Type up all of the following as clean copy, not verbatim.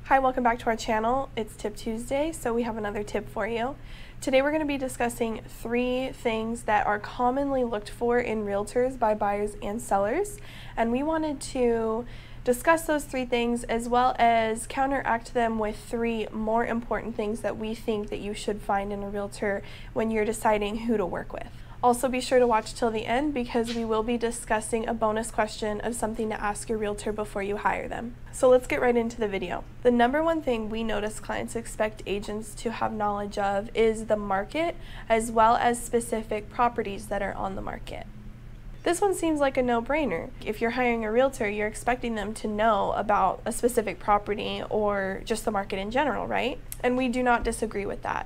Hi, welcome back to our channel. It's Tip Tuesday, so we have another tip for you. Today we're going to be discussing 3 things that are commonly looked for in realtors by buyers and sellers, and we wanted to discuss those 3 things as well as counteract them with 3 more important things that we think that you should find in a realtor when you're deciding who to work with. Also, be sure to watch till the end because we will be discussing a bonus question of something to ask your realtor before you hire them. So let's get right into the video. The number one thing we notice clients expect agents to have knowledge of is the market as well as specific properties that are on the market. This one seems like a no-brainer. If you're hiring a realtor, you're expecting them to know about a specific property or just the market in general, right? And we do not disagree with that.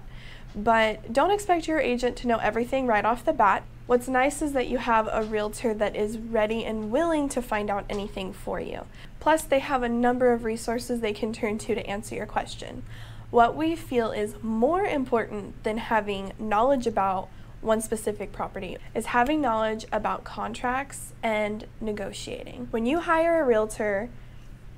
But don't expect your agent to know everything right off the bat. What's nice is that you have a realtor that is ready and willing to find out anything for you. Plus, they have a number of resources they can turn to answer your question. What we feel is more important than having knowledge about one specific property is having knowledge about contracts and negotiating. When you hire a realtor,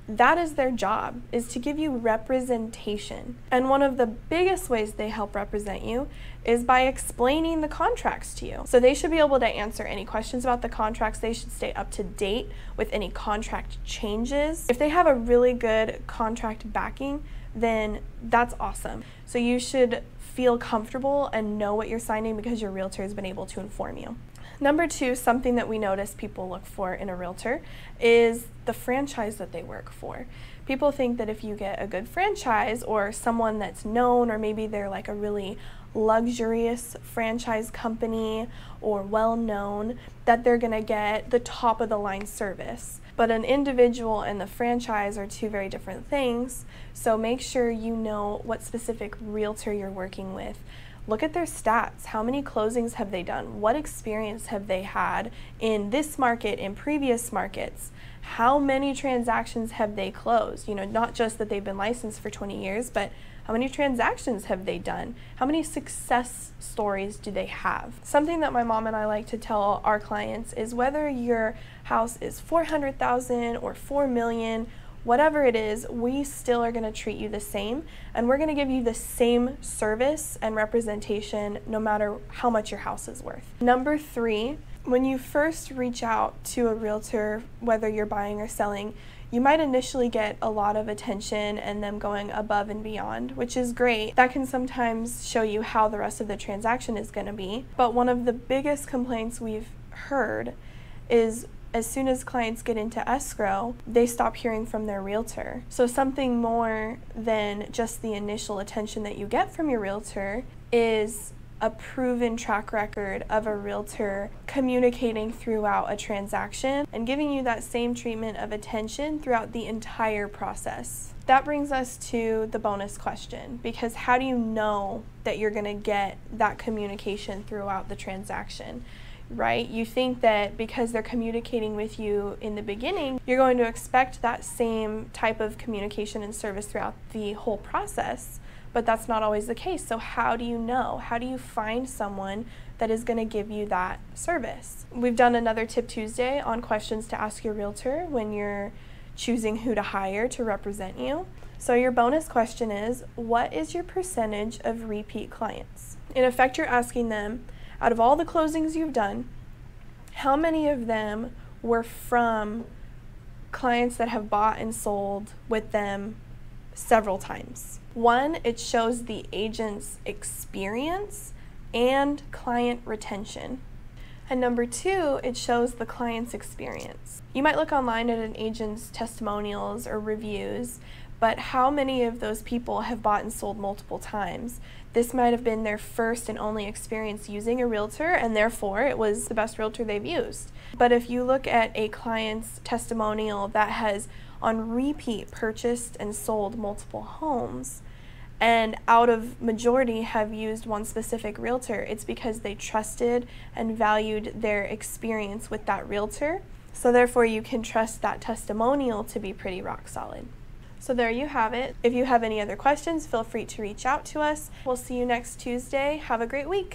that is their job, is to give you representation. And one of the biggest ways they help represent you is by explaining the contracts to you. So they should be able to answer any questions about the contracts. They should stay up to date with any contract changes. If they have a really good contract backing, then that's awesome. So you should feel comfortable and know what you're signing because your realtor has been able to inform you. Number 2, something that we notice people look for in a realtor is the franchise that they work for. People think that if you get a good franchise or someone that's known, or maybe they're like a really luxurious franchise company or well-known, that they're gonna get the top of the line service. But an individual and the franchise are 2 very different things, so make sure you know what specific realtor you're working with. Look at their stats. How many closings have they done? What experience have they had in this market, in previous markets? How many transactions have they closed? You know, not just that they've been licensed for 20 years, but how many transactions have they done? How many success stories do they have? Something that my mom and I like to tell our clients is whether your house is $400,000 or $4 million, whatever it is, we still are going to treat you the same, and we're going to give you the same service and representation no matter how much your house is worth. Number 3, when you first reach out to a realtor, whether you're buying or selling, you might initially get a lot of attention and them going above and beyond, which is great. That can sometimes show you how the rest of the transaction is going to be. But one of the biggest complaints we've heard is as soon as clients get into escrow, they stop hearing from their realtor. So something more than just the initial attention that you get from your realtor is a proven track record of a realtor communicating throughout a transaction and giving you that same treatment of attention throughout the entire process. That brings us to the bonus question, because how do you know that you're going to get that communication throughout the transaction? Right? You think that because they're communicating with you in the beginning, you're going to expect that same type of communication and service throughout the whole process, but that's not always the case. So how do you know? How do you find someone that is going to give you that service? We've done another Tip Tuesday on questions to ask your realtor when you're choosing who to hire to represent you. So your bonus question is, what is your percentage of repeat clients? In effect, you're asking them, out of all the closings you've done, how many of them were from clients that have bought and sold with them several times? 1, it shows the agent's experience and client retention. And number 2, it shows the client's experience. You might look online at an agent's testimonials or reviews, but how many of those people have bought and sold multiple times? This might have been their first and only experience using a realtor, and therefore it was the best realtor they've used. But if you look at a client's testimonial that has on repeat purchased and sold multiple homes, and out of majority have used one specific realtor, it's because they trusted and valued their experience with that realtor. So therefore you can trust that testimonial to be pretty rock solid. So there you have it. If you have any other questions, feel free to reach out to us. We'll see you next Tuesday. Have a great week.